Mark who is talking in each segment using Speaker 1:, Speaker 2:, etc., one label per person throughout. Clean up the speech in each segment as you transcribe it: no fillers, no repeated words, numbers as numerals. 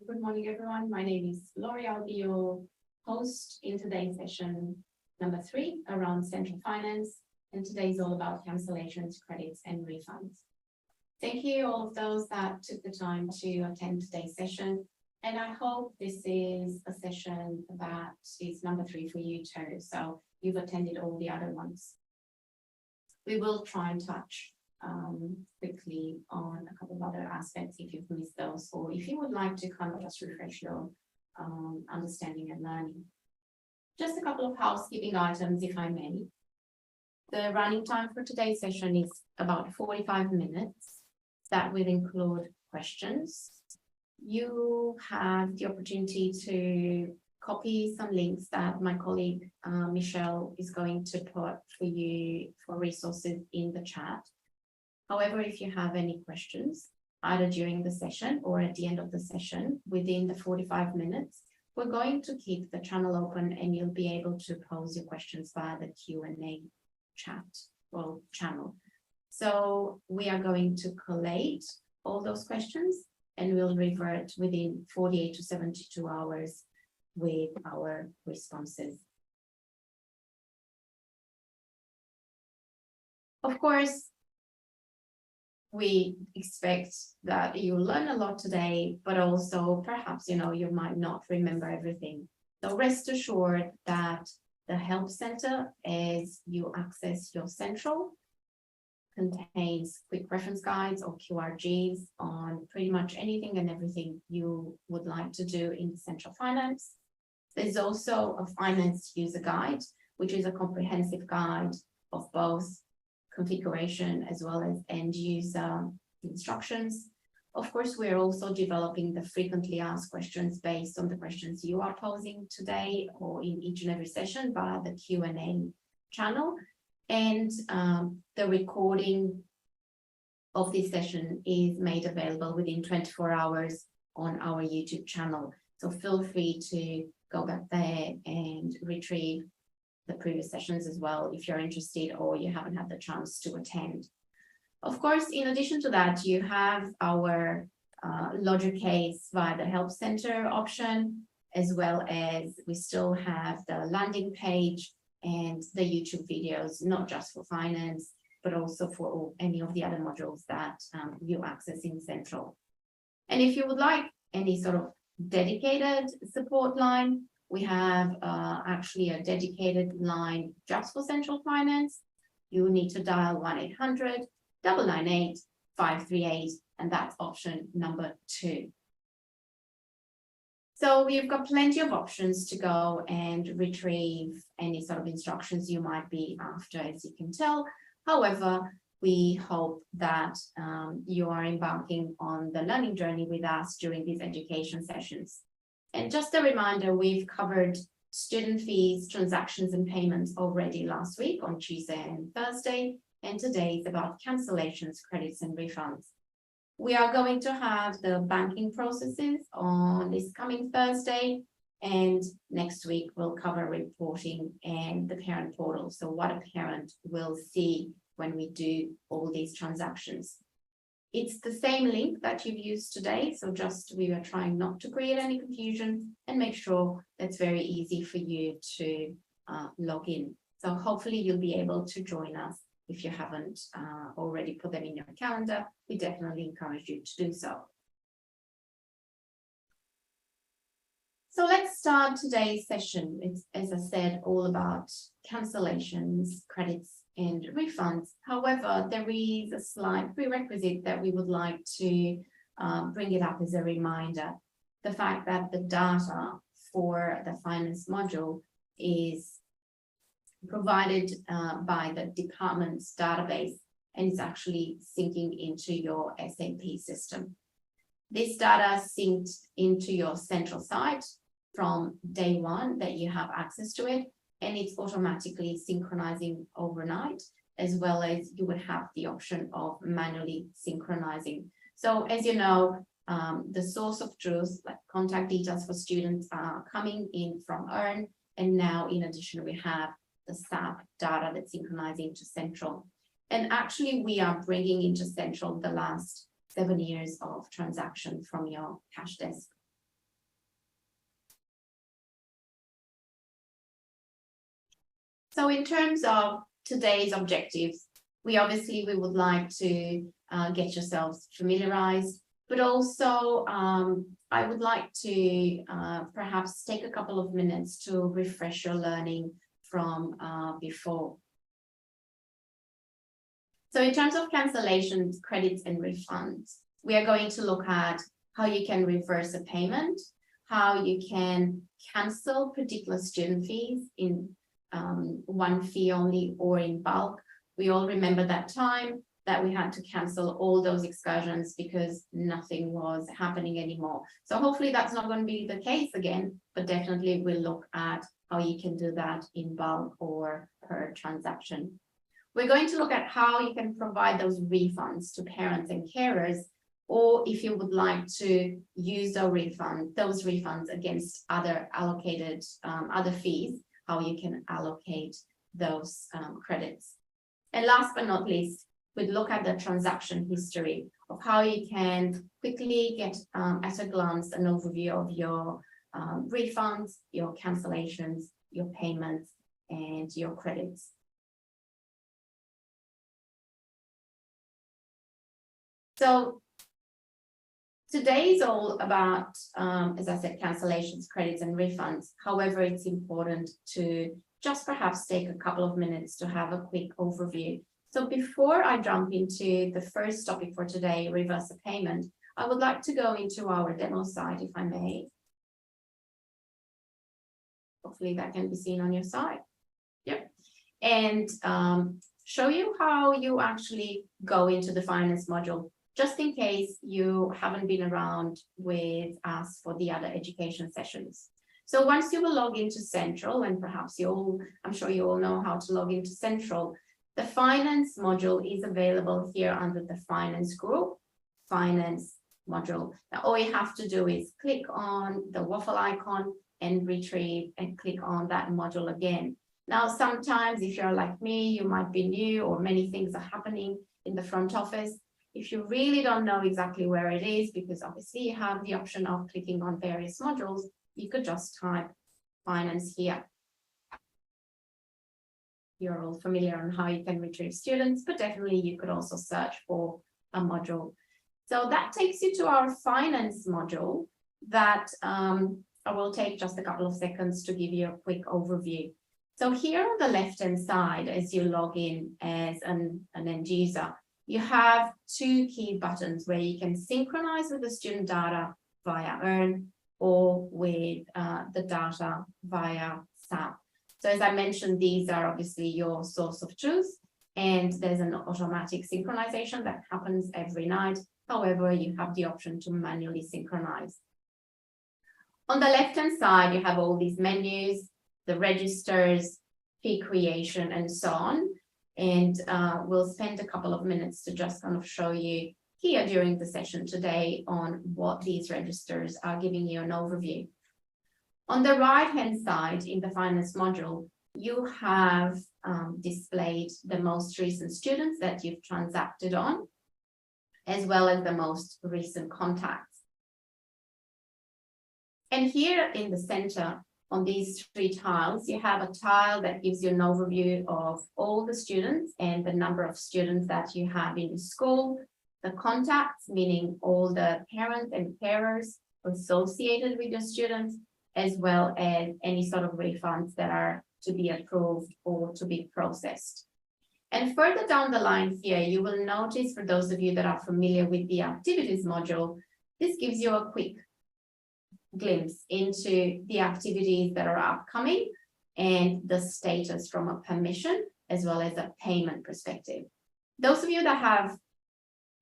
Speaker 1: Good morning, everyone. My name is Laurie. I'll be your host in today's session number 3 around central finance. And today is all about cancellations, credits, and refunds. Thank you all of those that took the time to attend today's session. And I hope this is a session that is number 3 for you too. So you've attended all the other ones. We will try and touch quickly on a couple of other aspects if you've missed those, or if you would like to kind of just refresh your understanding and learning. Just a couple of housekeeping items, if I may. The running time for today's session is about 45 minutes. That will include questions. You have the opportunity to copy some links that my colleague Michelle is going to put for you for resources in the chat. However, if you have any questions, either during the session or at the end of the session, within the 45 minutes, we're going to keep the channel open and you'll be able to pose your questions via the Q&A chat or channel. So we are going to collate all those questions and we'll revert within 48 to 72 hours with our responses. Of course, we expect that you learn a lot today, but also perhaps, you might not remember everything. So rest assured that the help center, as you access your Sentral, contains quick reference guides or QRGs on pretty much anything and everything you would like to do in Central Finance. There's also a finance user guide, which is a comprehensive guide of both configuration as well as end user instructions. Of course, we're also developing the frequently asked questions based on the questions you are posing today or in each and every session via the Q&A channel. And the recording of this session is made available within 24 hours on our YouTube channel. So feel free to go back there and retrieve the previous sessions as well if you're interested or you haven't had the chance to attend. Of course, in addition to that, you have our lodge case via the help center option, as well as we still have the landing page and the YouTube videos, not just for finance, but also for any of the other modules that you access in Sentral. And if you would like any sort of dedicated support line, we have actually a dedicated line just for Central Finance. You need to dial 1-800-998-538, and that's option number 2. So we've got plenty of options to go and retrieve any sort of instructions you might be after, as you can tell. However, we hope that you are embarking on the learning journey with us during these education sessions. And just a reminder, we've covered student fees, transactions, and payments already last week on Tuesday and Thursday, and today is about cancellations, credits, and refunds. We are going to have the banking processes on this coming Thursday, and next week we'll cover reporting and the parent portal. So what a parent will see when we do all these transactions. It's the same link that you've used today, so just we are trying not to create any confusion and make sure that's very easy for you to log in. So hopefully you'll be able to join us. If you haven't already put them in your calendar, we definitely encourage you to do so. So let's start today's session. It's, as I said, all about cancellations, credits, and refunds. However, there is a slight prerequisite that we would like to bring it up as a reminder. The fact that the data for the finance module is provided by the department's database and is actually syncing into your SAP system. This data synced into your Sentral site from day 1 that you have access to it, and it's automatically synchronizing overnight, as well as you would have the option of manually synchronizing. So as you know, the source of truth, like contact details for students, are coming in from EARN, and now in addition we have the SAP data that's synchronizing to Sentral. And actually we are bringing into Sentral the last 7 years of transaction from your cash desk. So in terms of today's objectives, we would like to get yourselves familiarized, but also I would like to perhaps take a couple of minutes to refresh your learning from before. So in terms of cancellations, credits, and refunds, we are going to look at how you can reverse a payment, how you can cancel particular student fees in one fee only or in bulk. We all remember that time that we had to cancel all those excursions because nothing was happening anymore. So hopefully that's not going to be the case again, but definitely we'll look at how you can do that in bulk or per transaction. We're going to look at how you can provide those refunds to parents and carers, or if you would like to use those refunds against other allocated other fees, how you can allocate those credits. And last but not least, we'd look at the transaction history of how you can quickly get at a glance an overview of your refunds, your cancellations, your payments, and your credits. So today is all about, as I said, cancellations, credits, and refunds. However, it's important to just perhaps take a couple of minutes to have a quick overview. So before I jump into the first topic for today, reverse a payment, I would like to go into our demo site, if I may. Hopefully that can be seen on your side. Yep. And show you how you actually go into the finance module, just in case you haven't been around with us for the other education sessions. So once you will log into Sentral, and perhaps I'm sure you all know how to log into Sentral, the finance module is available here under the finance group, finance module. Now, all you have to do is click on the waffle icon and retrieve and click on that module again. Now, sometimes if you're like me, you might be new or many things are happening in the front office. If you really don't know exactly where it is, because obviously you have the option of clicking on various modules, you could just type finance here. You're all familiar on how you can retrieve students, but definitely you could also search for a module. So that takes you to our finance module that I will take just a couple of seconds to give you a quick overview. So here on the left-hand side, as you log in as an end user, you have two key buttons where you can synchronize with the student data via Earn or with the data via SAP. So as I mentioned, these are obviously your source of truth, and there's an automatic synchronization that happens every night. However, you have the option to manually synchronize. On the left-hand side, you have all these menus, the registers, fee creation, and so on. And we'll spend a couple of minutes to just kind of show you here during the session today on what these registers are, giving you an overview. On the right-hand side in the finance module, you have displayed the most recent students that you've transacted on, as well as the most recent contacts. And here in the center, on these three tiles, you have a tile that gives you an overview of all the students and the number of students that you have in the school, the contacts, meaning all the parents and carers associated with your students, as well as any sort of refunds that are to be approved or to be processed. And further down the line here, you will notice, for those of you that are familiar with the activities module, this gives you a quick glimpse into the activities that are upcoming and the status from a permission as well as a payment perspective. Those of you that have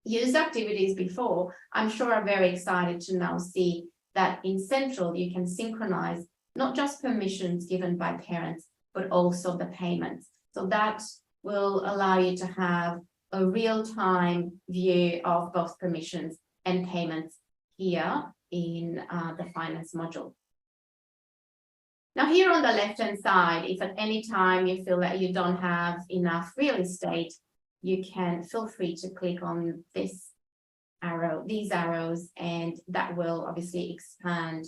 Speaker 1: used activities before, I'm sure are very excited to now see that in Sentral you can synchronize not just permissions given by parents, but also the payments. So that will allow you to have a real-time view of both permissions and payments here in the finance module. Now here on the left-hand side, if at any time you feel that you don't have enough real estate, you can feel free to click on this arrow, these arrows, and that will obviously expand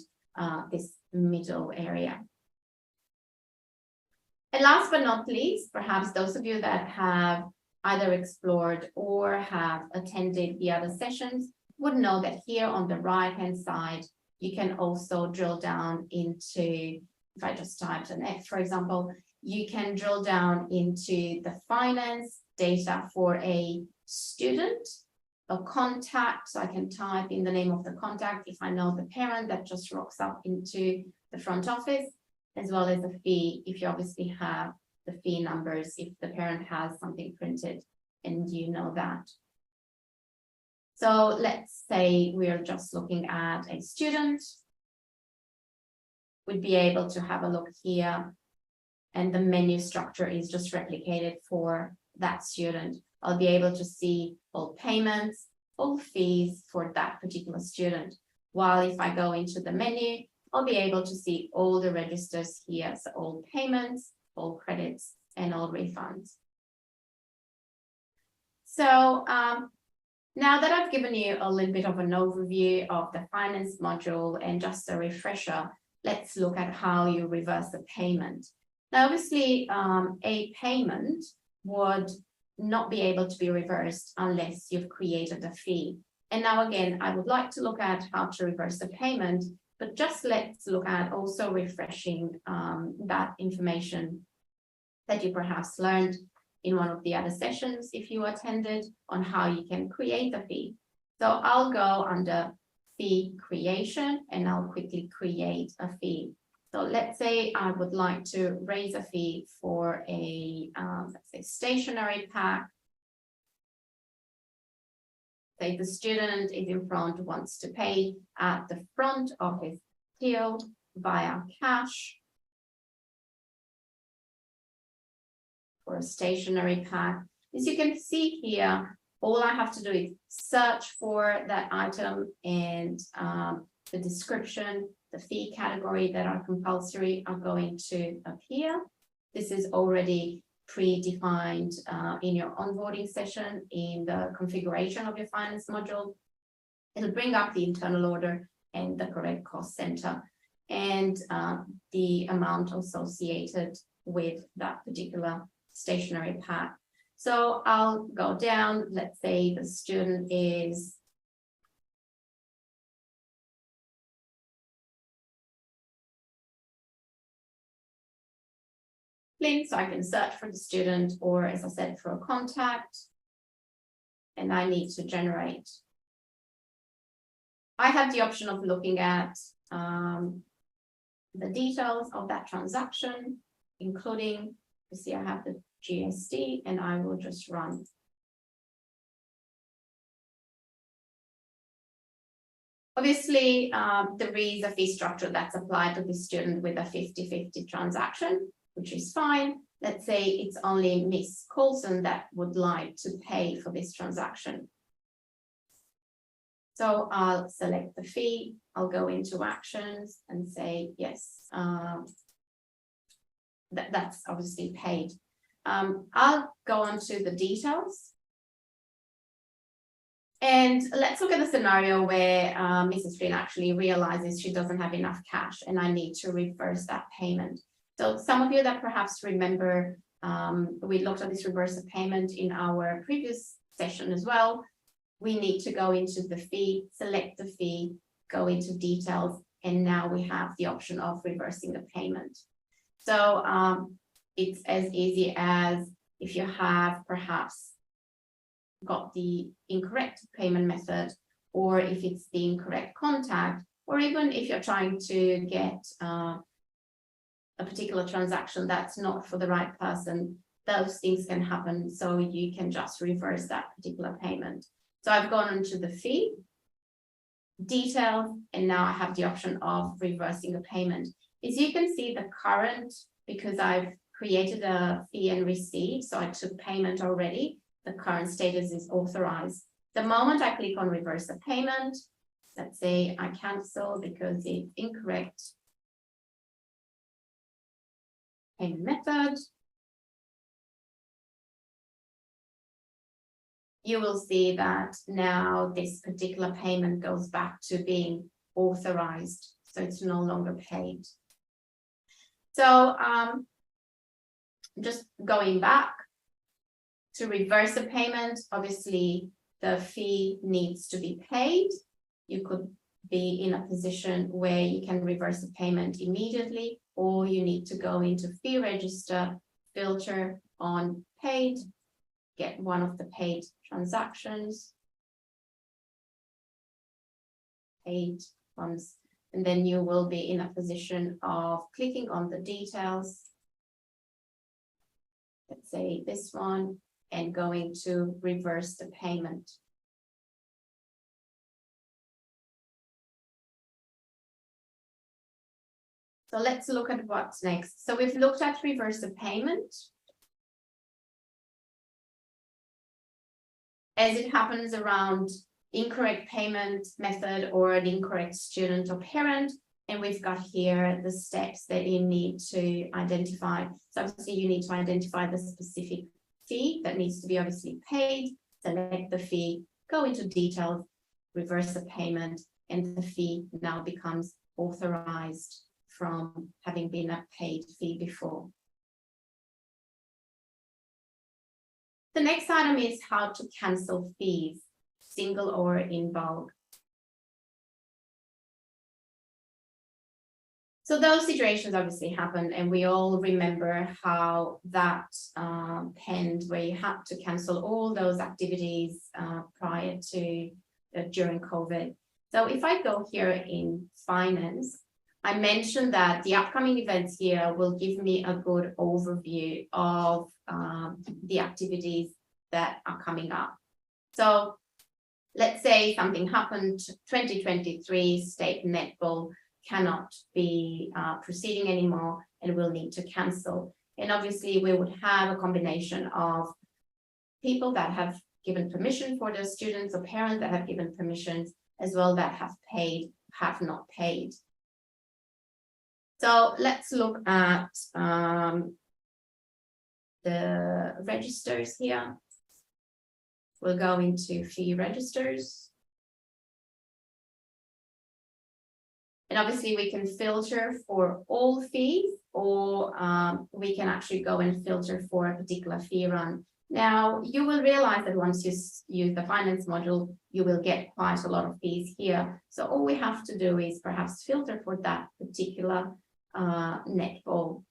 Speaker 1: this middle area. And last but not least, perhaps those of you that have either explored or have attended the other sessions would know that here on the right-hand side, you can also drill down into, if I just typed an F, for example, you can drill down into the finance data for a student, a contact. So I can type in the name of the contact if I know the parent that just rocks up into the front office, as well as the fee, if you obviously have the fee numbers, if the parent has something printed and you know that. So let's say we're just looking at a student. We'd be able to have a look here, and the menu structure is just replicated for that student. I'll be able to see all payments, all fees for that particular student. While if I go into the menu, I'll be able to see all the registers here, so all payments, all credits, and all refunds. So now that I've given you a little bit of an overview of the finance module and just a refresher, let's look at how you reverse a payment. Now, obviously, a payment would not be able to be reversed unless you've created a fee. And now, again, I would like to look at how to reverse a payment, but just let's look at also refreshing that information that you perhaps learned in one of the other sessions if you attended on how you can create a fee. So I'll go under fee creation and I'll quickly create a fee. So let's say I would like to raise a fee for a, let's say, stationery pack. Say the student is in front, wants to pay at the front office till via cash for a stationery pack. As you can see here, all I have to do is search for that item, and the description, the fee category that are compulsory are going to appear. This is already predefined in your onboarding session in the configuration of your finance module. It'll bring up the internal order and the correct cost center and the amount associated with that particular stationery pack. So I'll go down, let's say the student is Flynn, so I can search for the student, or as I said, for a contact, and I need to generate. I have the option of looking at the details of that transaction, including, you see I have the GST, and I will just run. Obviously, there is a fee structure that's applied to the student with a 50-50 transaction, which is fine. Let's say it's only Miss Coulson that would like to pay for this transaction. So I'll select the fee, I'll go into actions and say, yes, that's obviously paid. I'll go on to the details. And let's look at the scenario where Mrs. Flynn actually realizes she doesn't have enough cash and I need to reverse that payment. So some of you that perhaps remember, we looked at this reverse of payment in our previous session as well. We need to go into the fee, select the fee, go into details, and now we have the option of reversing the payment. So it's as easy as if you have perhaps got the incorrect payment method, or if it's the incorrect contact, or even if you're trying to get a particular transaction that's not for the right person, those things can happen. So you can just reverse that particular payment. So I've gone into the fee, details, and now I have the option of reversing a payment. As you can see, the current, because I've created a fee and receipt, so I took payment already, the current status is authorized. The moment I click on reverse a payment, let's say I cancel because it's incorrect payment method, you will see that now this particular payment goes back to being authorized, so it's no longer paid. So just going back to reverse a payment, obviously the fee needs to be paid. You could be in a position where you can reverse the payment immediately, or you need to go into fee register, filter on paid, get one of the paid transactions, paid funds, and then you will be in a position of clicking on the details. Let's say this one, and going to reverse the payment. So let's look at what's next. So we've looked at reverse the payment. As it happens around incorrect payment method or an incorrect student or parent, and we've got here the steps that you need to identify. So obviously you need to identify the specific fee that needs to be obviously paid, select the fee, go into details, reverse the payment, and the fee now becomes authorized from having been a paid fee before. The next item is how to cancel fees, single or in bulk. So those situations obviously happen, and we all remember how that penned, where you had to cancel all those activities prior to during COVID. So if I go here in finance, I mentioned that the upcoming events here will give me a good overview of the activities that are coming up. So let's say something happened, 2023 state netball cannot be proceeding anymore and will need to cancel. And obviously we would have a combination of people that have given permission for their students, or parents that have given permissions, as well that have paid, have not paid. So let's look at the registers here. We'll go into fee registers. And obviously we can filter for all fees, or we can actually go and filter for a particular fee run. Now, you will realize that once you use the finance module, you will get quite a lot of fees here. So all we have to do is perhaps filter for that particular netball.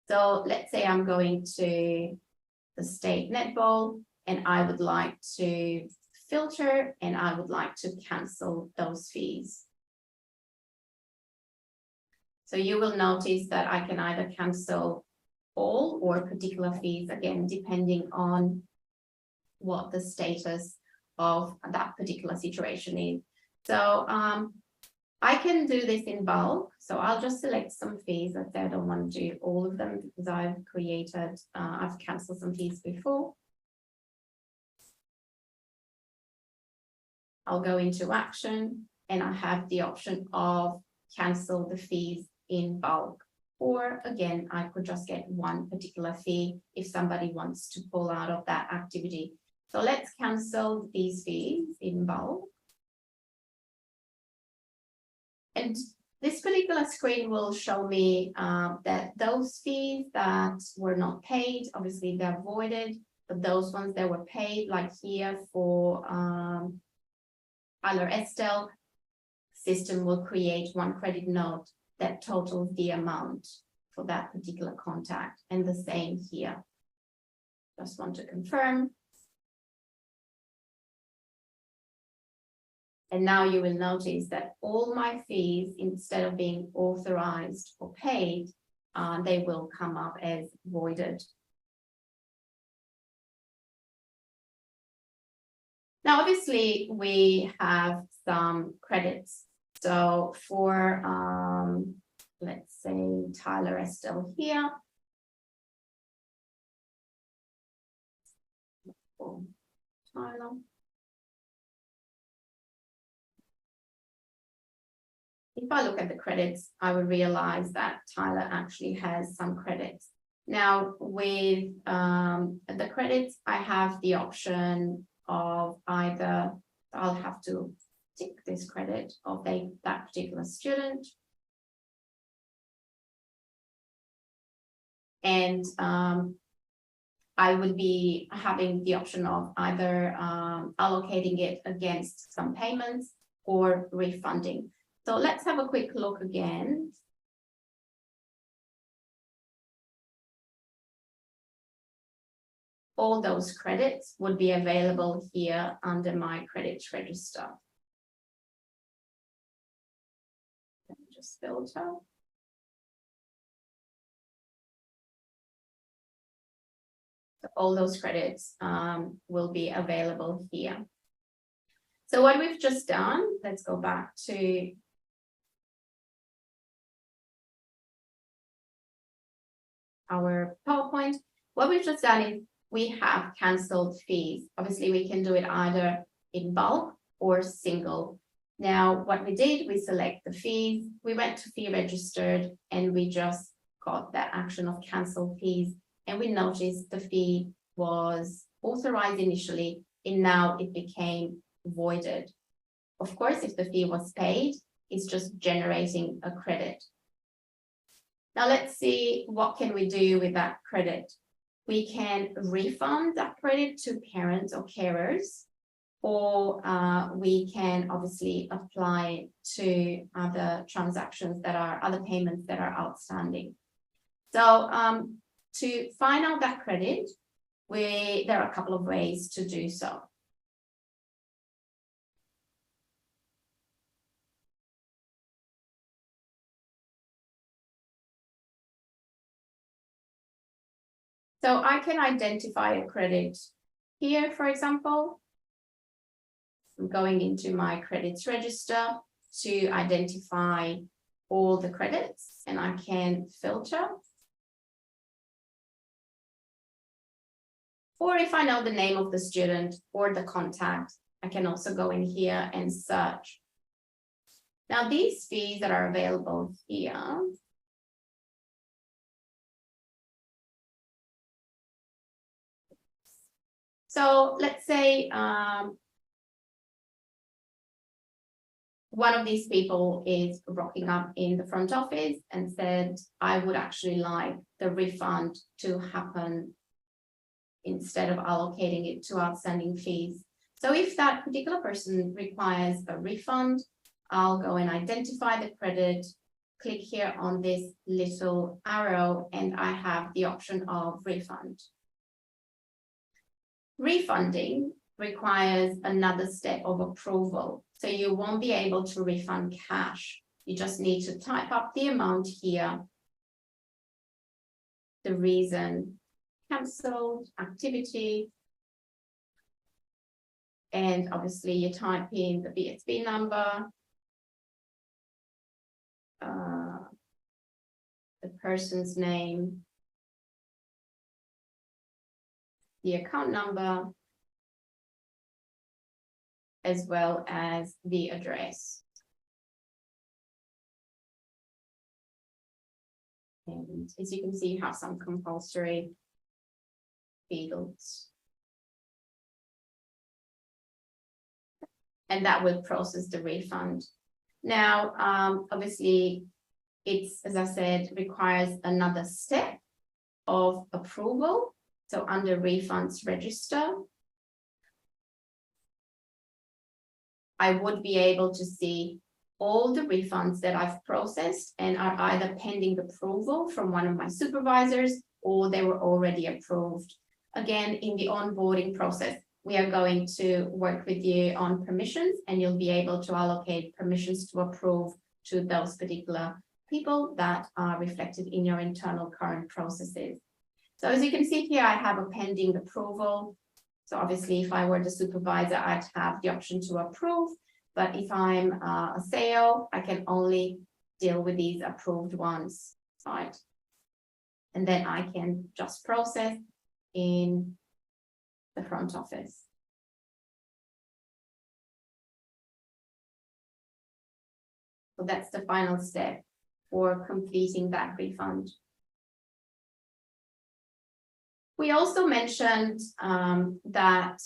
Speaker 1: So let's say I'm going to the state netball and I would like to filter and I would like to cancel those fees. So you will notice that I can either cancel all or particular fees, again, depending on what the status of that particular situation is. So I can do this in bulk. So I'll just select some fees. I say I don't want to do all of them because I've created, I've canceled some fees before. I'll go into action and I have the option of cancel the fees in bulk. Or again, I could just get one particular fee if somebody wants to pull out of that activity. So let's cancel these fees in bulk. And this particular screen will show me that those fees that were not paid, obviously they're voided, but those ones that were paid, like here for Tyler Estelle, system will create one credit note that totals the amount for that particular contact, and the same here. Just want to confirm. And now you will notice that all my fees, instead of being authorized or paid, they will come up as voided. Now, obviously, we have some credits. So for, let's say, Tyler Estelle here. For Tyler. If I look at the credits, I would realize that Tyler actually has some credits. Now, with the credits, I have the option of either, I'll have to tick this credit of that particular student. And I would be having the option of either allocating it against some payments or refunding. So let's have a quick look again. All those credits would be available here under my credits register. Let me just filter. All those credits will be available here. So what we've just done, let's go back to our PowerPoint. What we've just done is we have canceled fees. Obviously, we can do it either in bulk or single. Now, what we did, we select the fees, we went to fee registered, and we just got that action of cancel fees. And we noticed the fee was authorized initially, and now it became voided. Of course, if the fee was paid, it's just generating a credit. Now let's see what can we do with that credit. We can refund that credit to parents or carers, or we can obviously apply to other transactions that are other payments that are outstanding. So to find out that credit, there are a couple of ways to do so. So I can identify a credit here, for example. I'm going into my credits register to identify all the credits, and I can filter. Or if I know the name of the student or the contact, I can also go in here and search. Now these fees that are available here, so let's say one of these people is rocking up in the front office and said, I would actually like the refund to happen instead of allocating it to outstanding fees. So if that particular person requires a refund, I'll go and identify the credit, click here on this little arrow, and I have the option of refund. Refunding requires another step of approval. So you won't be able to refund cash. You just need to type up the amount here, the reason, cancelled, activity, and obviously you type in the BSB number, the person's name, the account number, as well as the address. And as you can see, you have some compulsory fields. And that will process the refund. Now, obviously, it's, as I said, requires another step of approval. So under refunds register, I would be able to see all the refunds that I've processed and are either pending approval from one of my supervisors or they were already approved. Again, in the onboarding process, we are going to work with you on permissions, and you'll be able to allocate permissions to approve to those particular people that are reflected in your internal current processes. So as you can see here, I have a pending approval. So obviously, if I were the supervisor, I'd have the option to approve. But if I'm a SEO, I can only deal with these approved ones, right? And then I can just process in the front office. So that's the final step for completing that refund. We also mentioned that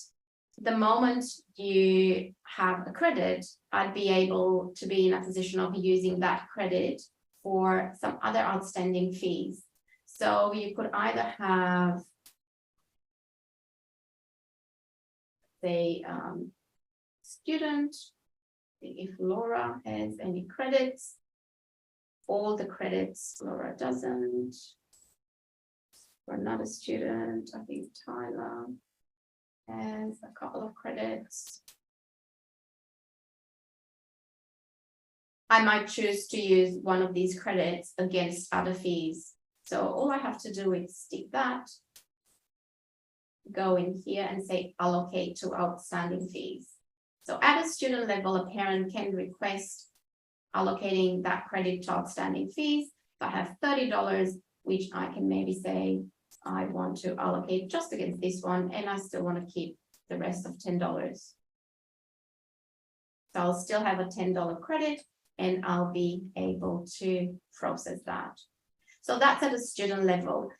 Speaker 1: the moment you have a credit, I'd be able to be in a position of using that credit for some other outstanding fees. So you could either have, say, student, if Laura has any credits, all the credits, Laura doesn't. For another student, I think Tyler has a couple of credits. I might choose to use one of these credits against other fees. So all I have to do is stick that, go in here and say allocate to outstanding fees. So at a student level, a parent can request allocating that credit to outstanding fees. If I have $30, which I can maybe say I want to allocate just against this one, and I still want to keep the rest of $10. So I'll still have a $10 credit and I'll be able to process that. So that's at a student level.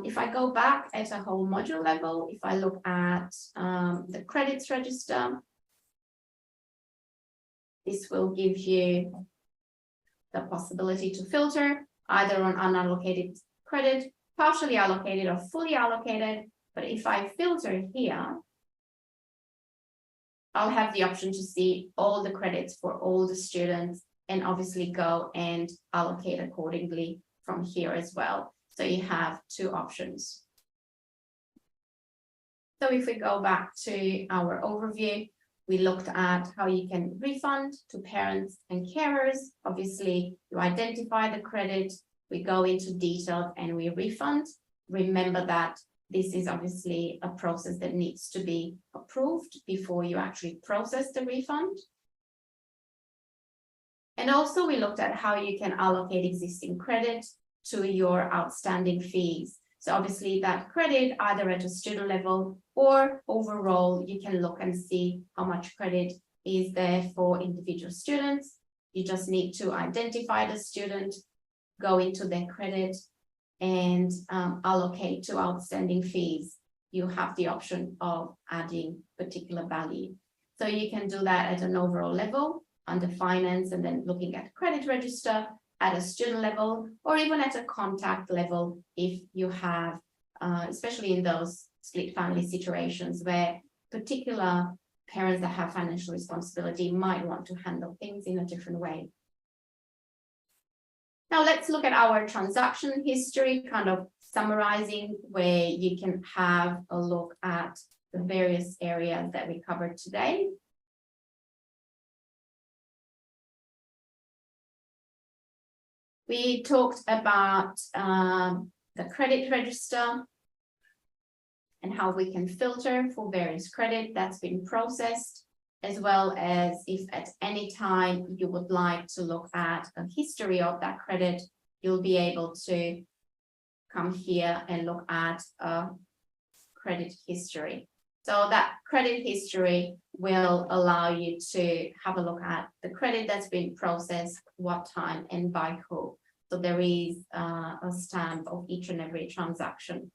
Speaker 1: If I go back at a whole module level, if I look at the credits register, this will give you the possibility to filter either on unallocated credit, partially allocated or fully allocated. But if I filter here, I'll have the option to see all the credits for all the students and obviously go and allocate accordingly from here as well. So you have two options. So if we go back to our overview, we looked at how you can refund to parents and carers. Obviously, you identify the credit, we go into detail and we refund. Remember that this is obviously a process that needs to be approved before you actually process the refund. And also we looked at how you can allocate existing credit to your outstanding fees. So obviously that credit either at a student level or overall, you can look and see how much credit is there for individual students. You just need to identify the student, go into their credit and allocate to outstanding fees. You have the option of adding particular value. So you can do that at an overall level under finance and then looking at credit register at a student level or even at a contact level if you have, especially in those split family situations where particular parents that have financial responsibility might want to handle things in a different way. Now let's look at our transaction history, kind of summarizing where you can have a look at the various areas that we covered today. We talked about the credit register and how we can filter for various credit that's been processed, as well as if at any time you would like to look at a history of that credit, you'll be able to come here and look at a credit history. So that credit history will allow you to have a look at the credit that's been processed, what time and by who. So there is a stamp of each and every transaction.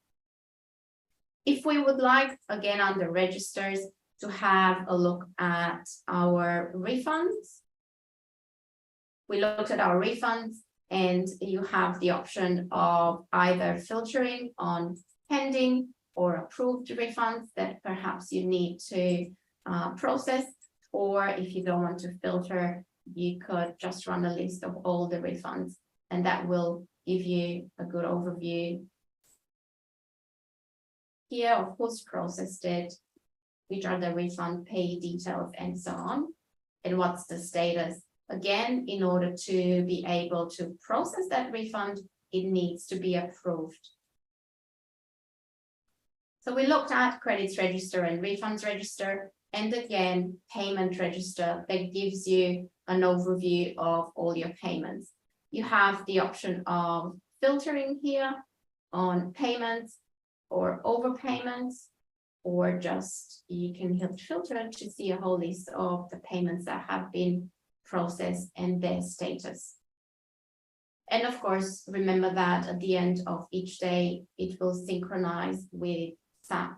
Speaker 1: If we would like, again, under registers, to have a look at our refunds, we looked at our refunds and you have the option of either filtering on pending or approved refunds that perhaps you need to process, or if you don't want to filter, you could just run a list of all the refunds and that will give you a good overview here of who's processed it, which are the refund pay details and so on, and what's the status. Again, in order to be able to process that refund, it needs to be approved. So we looked at credits register and refunds register, and again, payment register that gives you an overview of all your payments. You have the option of filtering here on payments or overpayments, or just you can hit filter to see a whole list of the payments that have been processed and their status. And of course, remember that at the end of each day, it will synchronize with SAP.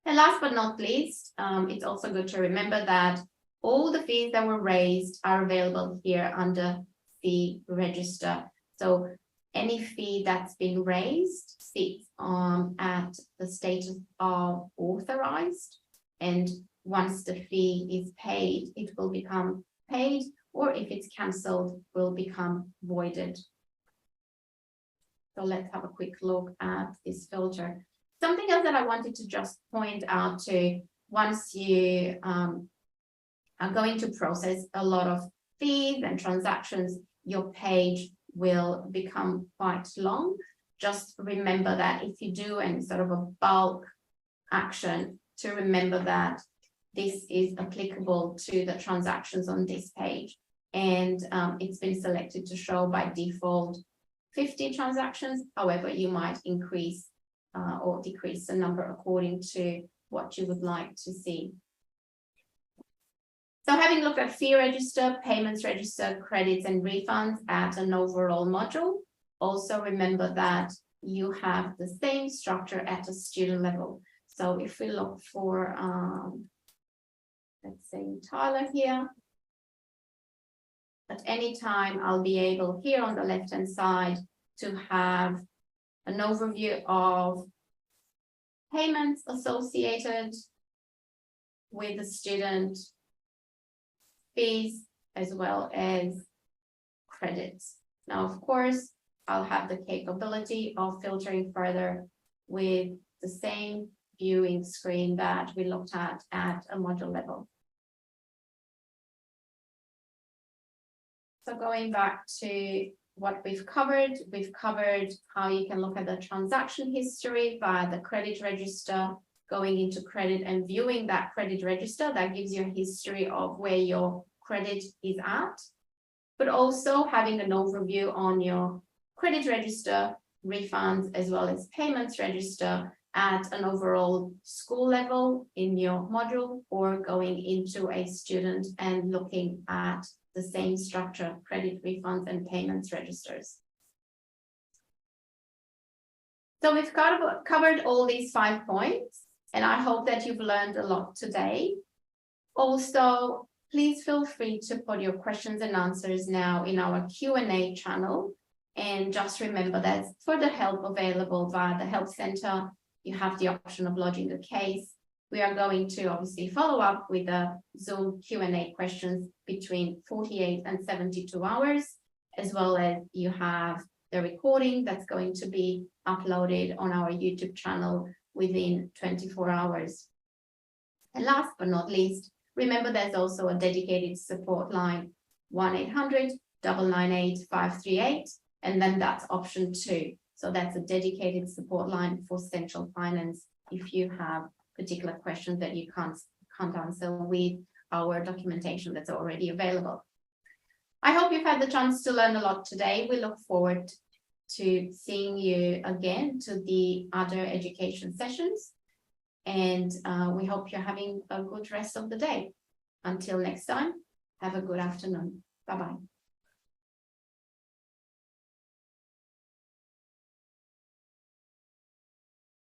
Speaker 1: And last but not least, it's also good to remember that all the fees that were raised are available here under fee register. So Any fee that's been raised sits at the status of authorized, and once the fee is paid, it will become paid, or if it's cancelled, will become voided. So let's have a quick look at this filter. Something else that I wanted to just point out to, once you are going to process a lot of fees and transactions, your page will become quite long. Just remember that if you do any sort of a bulk action, to remember that this is applicable to the transactions on this page. And it's been selected to show by default 50 transactions. However, you might increase or decrease the number according to what you would like to see. So having looked at fee register, payments register, credits and refunds at an overall module, also remember that you have the same structure at a student level. So if we look for, let's say Tyler here, at any time I'll be able here on the left-hand side to have an overview of payments associated with the student, fees, as well as credits. Now, of course, I'll have the capability of filtering further with the same viewing screen that we looked at a module level. So going back to what we've covered how you can look at the transaction history via the credit register, going into credit and viewing that credit register. That gives you a history of where your credit is at, but also having an overview on your credit register, refunds, as well as payments register at an overall school level in your module, or going into a student and looking at the same structure, credit, refunds, and payments registers. So we've covered all these 5 points, and I hope that you've learned a lot today. Also, please feel free to put your questions and answers now in our Q&A channel. And just remember that for the help available via the Help Center, you have the option of lodging a case. We are going to obviously follow up with the Zoom Q&A questions between 48 and 72 hours, as well as you have the recording that's going to be uploaded on our YouTube channel within 24 hours. And last but not least, remember there's also a dedicated support line, 1-800-998-538, and then that's option 2. So that's a dedicated support line for Sentral Finance if you have particular questions that you can't answer with our documentation that's already available. I hope you've had the chance to learn a lot today. We look forward to seeing you again to the other education sessions, and we hope you're having a good rest of the day. Until next time, have a good afternoon. Bye-bye.